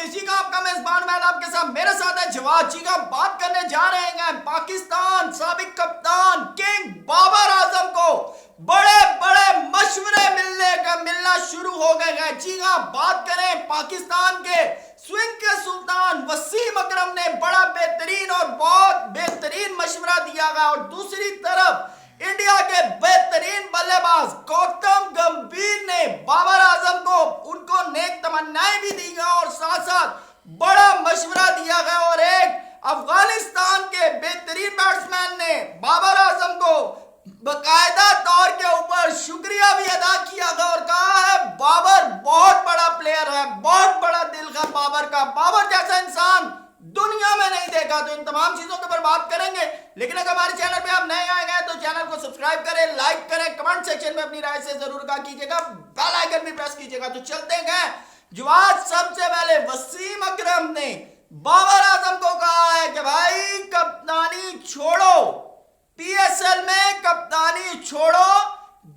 किसी का आपका मेजबान मैन आपके साथ मेरे साथ है जवाद जी का। बात करने जा रहे हैं पाकिस्तान साबिक कप्तान किंग बाबर आजम को बड़े बड़े मशवरे मिलना शुरू हो गए हैं। जी हाँ, बात करें पाकिस्तान के स्विंग के सुल्तान वसीम अकरम ने बड़ा बेहतरीन और बहुत बेहतरीन मशवरा दिया है, और दूसरी तरफ इंडिया के बेहतरीन बल्लेबाज गौतम गंभीर ने बाबर आजम को उनको नेक तमन्नाएं भी दी गई और साथ साथ बड़ा मशवरा दिया गया। और एक अफगानिस्तान के बेहतरीन बैट्समैन ने बाबर आजम को बकायदा तौर के ऊपर शुक्रिया भी अदा किया गया और कहा है बाबर बहुत बड़ा प्लेयर है, बहुत बड़ा दिल है बाबर का, बाबर जैसा इंसान दुनिया में नहीं देखा। तो इन तमाम चीजों के ऊपर बात करेंगे, लेकिन अगर हमारे चैनल पे आप नए आए हैं तो चैनल को सब्सक्राइब करें, लाइक करें, कमेंट सेक्शन में अपनी राय से जरूर कहा कीजिएगा, बेल आइकन भी प्रेस कीजिएगा। तो चलते हैं जवाब। सबसे पहले वसीम अकरम ने बाबर आजम को कहा है कि भाई कप्तानी छोड़ो, पीएसएल में कप्तानी छोड़ो,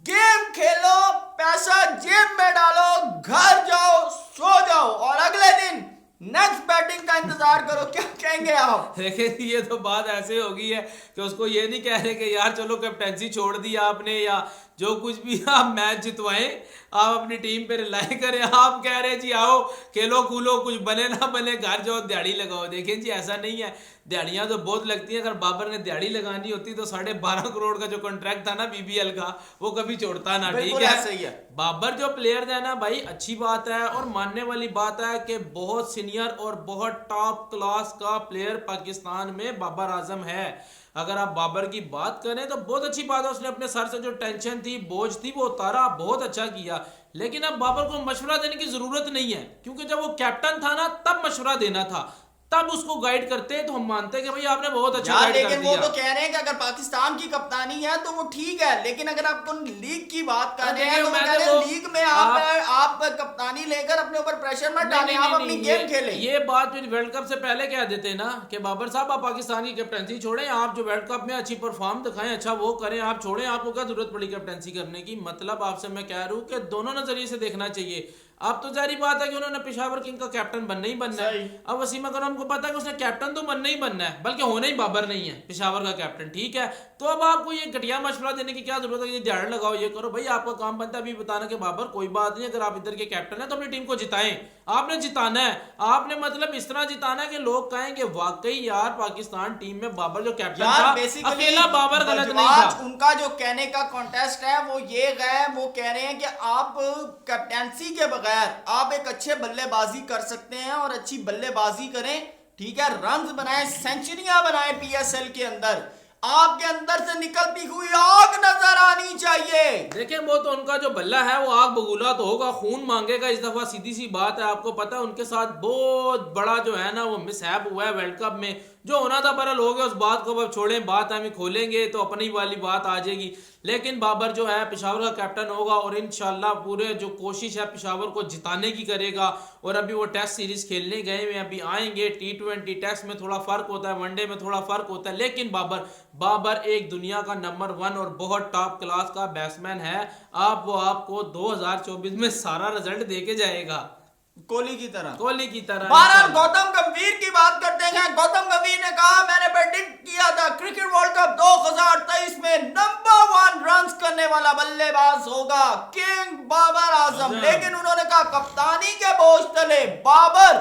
गेम खेलो, पैसा जेब में डालो, घर जाओ, सो जाओ और अगले दिन नेक्स्ट बैटिंग का इंतजार करो। क्या कहेंगे आप? देखिए ये तो बात ऐसे हो गई है कि उसको ये नहीं कह रहे कि यार चलो कैप्टेंसी छोड़ दी आपने या जो कुछ भी आप मैच जितवाएं, आप अपनी टीम पे रिलाई करें। आप कह रहे जी आओ खेलो कूलो, कुछ बने ना बने घर जाओ दिहाड़ी लगाओ। देखिए जी ऐसा नहीं है, दिहाड़ियां तो बहुत लगती हैं। अगर बाबर ने दिहाड़ी लगानी होती तो 12.5 करोड़ का जो कॉन्ट्रैक्ट था ना बीबीएल का, वो कभी छोड़ता ना। ठीक है, सही है। बाबर जो प्लेयर है ना भाई, अच्छी बात है और मानने वाली बात है कि बहुत सीनियर और बहुत टॉप क्लास का प्लेयर पाकिस्तान में बाबर आजम है। अगर आप बाबर की बात करें तो बहुत अच्छी बात है, उसने अपने सर से जो टेंशन थी, बोझ थी, वो उतारा, बहुत अच्छा किया। लेकिन अब बाबर को मशवरा देने की जरूरत नहीं है, क्योंकि जब वो कैप्टन था ना तब मशवरा देना था, तब उसको गाइड करते तो हम मानते हैं कि भाई आपने बहुत अच्छा गाइड कर दिया। लेकिन वो तो कह रहे हैं कि अगर पाकिस्तान की कप्तानी है तो वो ठीक है, लेकिन अगर आप लीग की बात कर रहे हैं तो कह रहे हैं लीग में आप कप्तानी लेकर अपने ऊपर प्रेशर मत डालें, आप अपनी गेम खेलें। ये बात वर्ल्ड कप से पहले कह देते हैं ना कि बाबर साहब आप पाकिस्तान की कैप्टनसी छोड़ें, आप जो वर्ल्ड कप में अच्छी परफॉर्म दिखाएं, अच्छा वो करें, आप छोड़ें, आपको क्या जरूरत पड़ी कैप्टनसी करने की। मतलब आपसे मैं कह रहा हूँ कि दोनों नजरिए से देखना चाहिए। अब तो जारी बात है कि उन्होंने पेशावर किंग का कैप्टन बनना ही बनना है। अब वसीम अकरम को पता है कि उसने कैप्टन तो बनना ही बनना है, बल्कि होना ही बाबर नहीं है पेशावर का कैप्टन। ठीक है, तो अब आपको ये घटिया मशवरा देने की क्या जरूरत है? ये ध्यान लगाओ, ये करो। भाई आपका काम बनता है अभी बताना कि बाबर कोई बात नहीं, अगर आप इधर के कैप्टन है तो अपनी टीम को जिताएं। आपने जिताना है, आपने मतलब इस तरह जिताना है कि लोग कहें कि वाकई यार पाकिस्तान टीम में बाबर जो कैप्टन था, अकेला बाबर गलत नहीं था। उनका जो कहने का कॉन्टेस्ट है वो ये है, वो कह रहे हैं कि आप कैप्टेंसी के बगैर आप एक अच्छे बल्लेबाजी कर सकते हैं और अच्छी बल्लेबाजी करें, ठीक है, रन्स बनाएं, सेंचुरियां बनाएं पीएसएल के अंदर, आपके अंदर से निकलती हुई आग नजर आनी चाहिए। देखिए वो तो उनका जो बल्ला है वो आग बगूला तो होगा, खून मांगेगा इस दफा, सीधी सी बात है। आपको पता है उनके साथ बहुत बड़ा जो है ना वो मिसहैप हुआ है वर्ल्ड कप में, जो होना था बरल हो गया। उस बात को अब छोड़ें, बात हम खोलेंगे तो अपनी वाली बात आ जाएगी। लेकिन बाबर जो है पेशावर का कैप्टन होगा और इंशाल्लाह पूरे जो कोशिश है पेशावर को जिताने की करेगा। और अभी वो टेस्ट सीरीज खेलने गए हुए, अभी आएंगे। T20 टेस्ट में थोड़ा फर्क होता है, वनडे में थोड़ा फर्क होता है, लेकिन बाबर एक दुनिया का नंबर 1 और बहुत टॉप क्लास का बैट्समैन है। वो आपको 2024 में सारा रिजल्ट देके जाएगा, कोहली की तरह। बहरहाल गौतम गंभीर की बात करते हैं। गौतम गंभीर ने कहा मैंने प्रेडिक्ट किया था क्रिकेट वर्ल्ड कप 2023 में नंबर 1 रन्स करने वाला बल्लेबाज होगा किंग बाबर आजम, लेकिन उन्होंने कहा कप्तानी के बोझ तले बाबर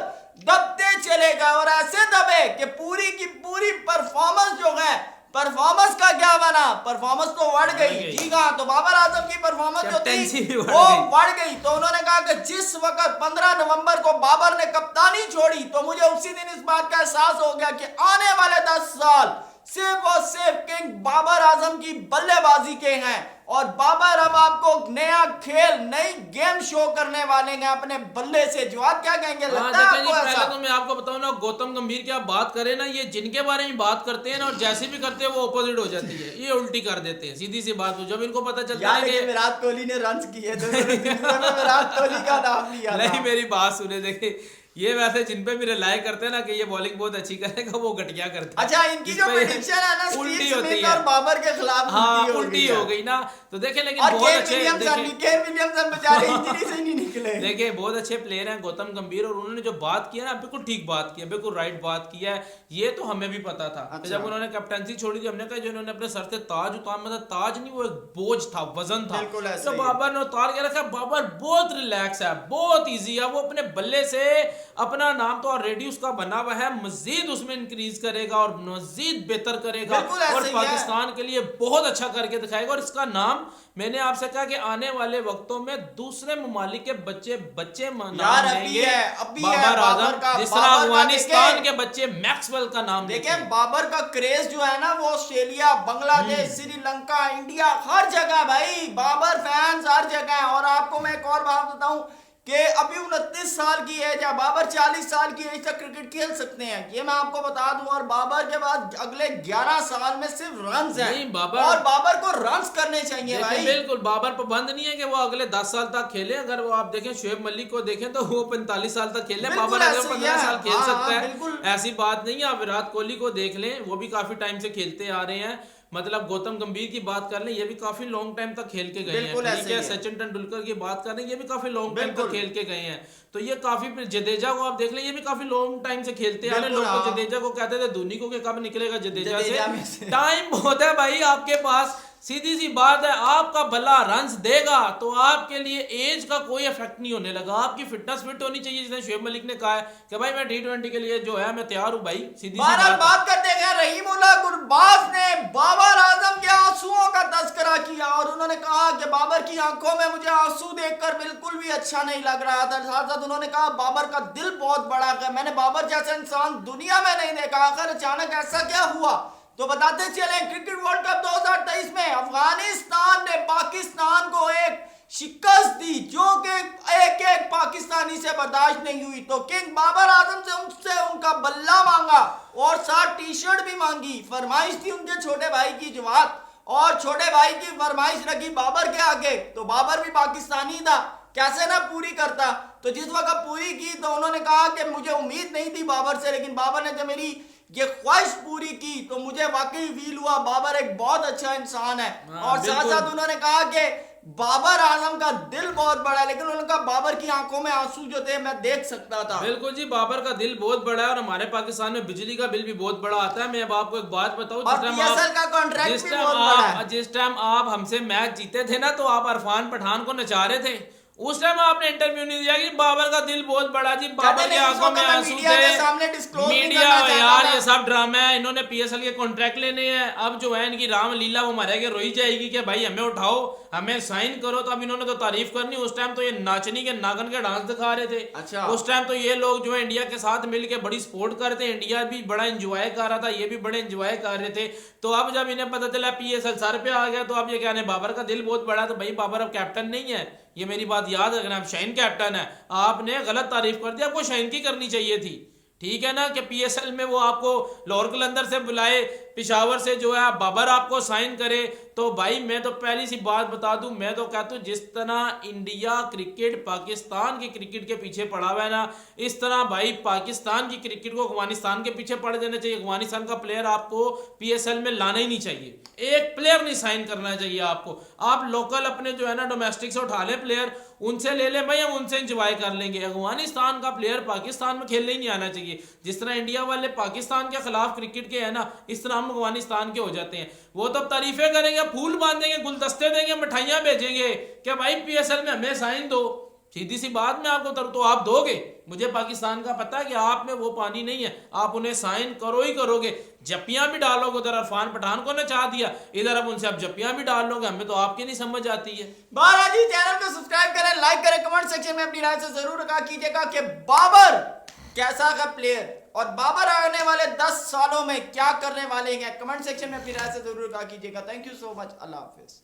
दबते चले गए और ऐसे दबे कि पूरी की पूरी परफॉर्मेंस जो है, परफॉर्मेंस का क्या बना, परफॉर्मेंस तो बढ़ गई। जी हाँ, तो बाबर आजम की परफॉर्मेंस जो थी वो बढ़ गई। तो उन्होंने कहा कि जिस वक्त 15 नवंबर को बाबर ने कप्तानी छोड़ी तो मुझे उसी दिन इस बात का एहसास हो गया कि आने वाले 10 साल सिर्फ और सिर्फ किंग बाबर आजम की बल्लेबाजी के हैं और बाबर अब आपको नया खेल, नई गेम शो करने वाले हैं अपने बल्ले से। जवाब क्या कहेंगे? लगता है आपको ऐसा? तो मैं आपको बताऊं ना, गौतम गंभीर की आप बात करें ना, ये जिनके बारे में बात करते हैं ना और जैसे भी करते हैं वो ऑपोजिट हो जाती है, ये उल्टी कर देते हैं, सीधी सी बात। जब इनको पता चलता है कि विराट कोहली ने रन किए तो विराट कोहली का नाम लिया। नहीं, मेरी बात सुने, देखिए ये वैसे जिन पे भी रिलाई करते हैं ना कि ये बॉलिंग बहुत अच्छी करेगा, वो घटिया करते हैं। अच्छा, इनकी जो प्रेडिक्शन है ना उल्टी स्टीव होती स्मिथ है और बाबर के खिलाफ हाँ उल्टी हो गई ना। तो देखें लेकिन और बहुत केन अच्छे विलियमसन बेचारे इंजरी से नहीं निकले। देखिए बहुत अच्छे प्लेयर हैं गौतम गंभीर, और उन्होंने जो बात किया ना बिल्कुल ठीक बात की है, बिल्कुल राइट बात की है। ये तो हमें भी पता था। अच्छा। जब उन्होंने कैप्टनसी छोड़ी थी हमने कहा जो इन्होंने अपने सर से ताज उतार, मतलब ताज नहीं वो एक बोझ था, वजन था, तो बाबर ने उतार के रखा। बाबर बहुत रिलैक्स है, बहुत ईजी है, वो अपने बल्ले से अपना नाम तो ऑलरेडी उसका बना हुआ है, मजीद उसमें इंक्रीज करेगा और मजीद बेहतर करेगा और पाकिस्तान के लिए बहुत अच्छा करके दिखाएगा। और इसका नाम मैंने आपसे कहा कि आने वाले वक्तों में दूसरे ममालिक के बच्चे नाम लेंगे बाबर आजम, जिस तरह अफगानिस्तान के बच्चे मैक्सवेल का नाम। देखिए बाबर का क्रेज जो है ना वो ऑस्ट्रेलिया, बांग्लादेश, श्रीलंका, इंडिया, हर जगह भाई बाबर फैंस हर जगह है। और आपको मैं एक और बात बताऊं कि अभी 29 साल की एज है, बाबर 40 साल की एज तक क्रिकेट खेल सकते हैं, ये मैं आपको बता दूं। और बाबर के बाद अगले 11 साल में सिर्फ रन्स हैं और बाबर को रन्स करने चाहिए भाई। बिल्कुल बाबर पाबंद नहीं है कि वो अगले 10 साल तक खेले। अगर वो आप देखें शुएब मलिक को देखें तो वो 45 साल तक खेले, बाबर अगर 15 साल खेल सकता है, ऐसी बात नहीं है। आप विराट कोहली को देख लें, वो भी काफी टाइम से खेलते आ रहे हैं। मतलब गौतम गंभीर की बात कर लें, ये भी काफी लॉन्ग टाइम तक खेल के गए हैं, ठीक है। सचिन तेंदुलकर की बात कर लें, ये भी काफी लॉन्ग टाइम तक खेल के गए हैं। तो ये काफी, जडेजा को आप देख लें, ये भी काफी लॉन्ग टाइम से खेलते आ रहे हैं। लोग जडेजा को कहते थे धोनी को कि कब निकलेगा जडेजा से। टाइम बहुत है भाई आपके पास, सीधी सी बात है। आपका भला रन्स देगा तो आपके लिए एज का कोई इफेक्ट नहीं होने लगा, आपकी फिटनेस फिट होनी चाहिए। जिसने शुएब मलिक ने कहा है कि भाई मैं T20 के लिए जो है मैं तैयार हूं भाई, सीधी सी बात करते हैं। रहीमुल्लाह गुरबाज ने बाबर आजम के आंसुओं का तस्करा किया और उन्होंने कहा कि बाबर की आंखों में मुझे आंसू देखकर बिल्कुल भी अच्छा नहीं लग रहा था। साथ साथ उन्होंने कहा बाबर का दिल बहुत बड़ा है, मैंने बाबर जैसा इंसान दुनिया में नहीं देखा, आखिर अचानक ऐसा क्या हुआ। तो बताते चले क्रिकेट वर्ल्ड कप 2023 में अफगानिस्तान ने पाकिस्तान को एक शिकस्त दी जो कि एक पाकिस्तानी से बर्दाश्त नहीं हुई। तो किंग बाबर आजम से उनसे उनका बल्ला मांगा और साथ टी-शर्ट भी मांगी। फरमाइश थी उनके छोटे भाई की जवाब, और छोटे भाई की फरमाइश रखी बाबर के आगे। तो बाबर भी पाकिस्तानी था, कैसे ना पूरी करता। तो जिस वक्त पूरी की तो उन्होंने कहा कि मुझे उम्मीद नहीं थी बाबर से, लेकिन बाबर ने जब मेरी ये ख्वाहिश पूरी की तो मुझे वाकई फील हुआ बाबर एक बहुत अच्छा इंसान है। और साथ साथ उन्होंने कहा कि बाबर आजम का दिल बहुत बड़ा है, लेकिन उनका बाबर की आंखों में आंसू जो थे मैं देख सकता था। बिल्कुल जी, बाबर का दिल बहुत बड़ा है और हमारे पाकिस्तान में बिजली का बिल भी बहुत बड़ा आता है। मैं अब आपको एक बात बताऊं, जिस टाइम आप हमसे मैच जीते थे ना तो आप इरफान पठान को नचा रहे थे। उस टाइम आपने इंटरव्यू नहीं दिया कि बाबर का दिल बहुत बड़ा जी, बाबर की आंखों में आंसू थे। मीडिया यार ये सब ड्रामा है, इन्होंने PSL के कॉन्ट्रैक्ट लेने हैं। अब जो है इनकी रामलीला वो हमारे आगे रोई जाएगी कि भाई हमें उठाओ, हमें साइन करो। तो अब इन्होंने तो तारीफ करनी, उस टाइम तो ये नाचनी के नागन के डांस दिखा रहे थे। अच्छा। उस टाइम तो ये लोग जो है इंडिया के साथ मिलकर बड़ी सपोर्ट करते, इंडिया भी बड़ा एंजॉय कर रहा था, ये भी बड़े एंजॉय कर रहे थे। तो अब जब इन्हें पता चला PSL सर पे आ गया तो अब ये कहने बाबर का दिल बहुत बड़ा। तो भाई बाबर अब कैप्टन नहीं है, ये मेरी बात याद रखना, अब शाहीन कैप्टन है। आपने गलत तारीफ कर दी, आपको शाहीन की करनी चाहिए थी, ठीक है ना। कि PSL में वो आपको लाहौर कलंदर से बुलाए, पिशावर से जो है बाबर आपको साइन करे। तो भाई मैं तो पहली सी बात बता दूं, मैं तो कहता हूं जिस तरह इंडिया क्रिकेट पाकिस्तान की क्रिकेट के पीछे पड़ा हुआ है ना, इस तरह भाई पाकिस्तान की क्रिकेट को अफगानिस्तान के पीछे पड़ जाना चाहिए। अफगानिस्तान का प्लेयर आपको PSL में लाना ही नहीं चाहिए, एक प्लेयर नहीं साइन करना चाहिए आपको। आप लोकल अपने जो है ना डोमेस्टिक से उठा ले प्लेयर, उनसे ले ले भाई, हम उनसे एंजॉय कर लेंगे। अफगानिस्तान का प्लेयर पाकिस्तान में खेलने ही नहीं आना चाहिए। जिस तरह इंडिया वाले पाकिस्तान के खिलाफ क्रिकेट के है ना, इस तरह हम अफगानिस्तान के हो जाते हैं। वो तो तारीफें करेंगे, फूल बांधेंगे, गुलदस्ते देंगे, मिठाइयां भेजेंगे कि भाई PSL में हमें साइन दो। सीधी सी बात में आपको तो आप दोगे। मुझे पाकिस्तान का पता है कि आप में वो पानी नहीं है, आप उन्हें साइन करो ही करोगे। जप्पियां भी डालोगे, उधर इरफान पठान को नचा दिया, इधर अब उनसे आप जप्पियां भी डाल लोगे, हमें तो आपकी नहीं समझ आती है। बाबा जी चैनल को सब्सक्राइब करें, लाइक करें, कमेंट सेक्शन में अपनी राय से जरूर रखा कीजिएगा कि बाबर कैसा है प्लेयर और बाबर आने वाले 10 सालों में क्या करने वाले हैं। कमेंट सेक्शन में अपनी राय से जरूर रखा कीजिएगा। Thank you so much, Allah Hafiz.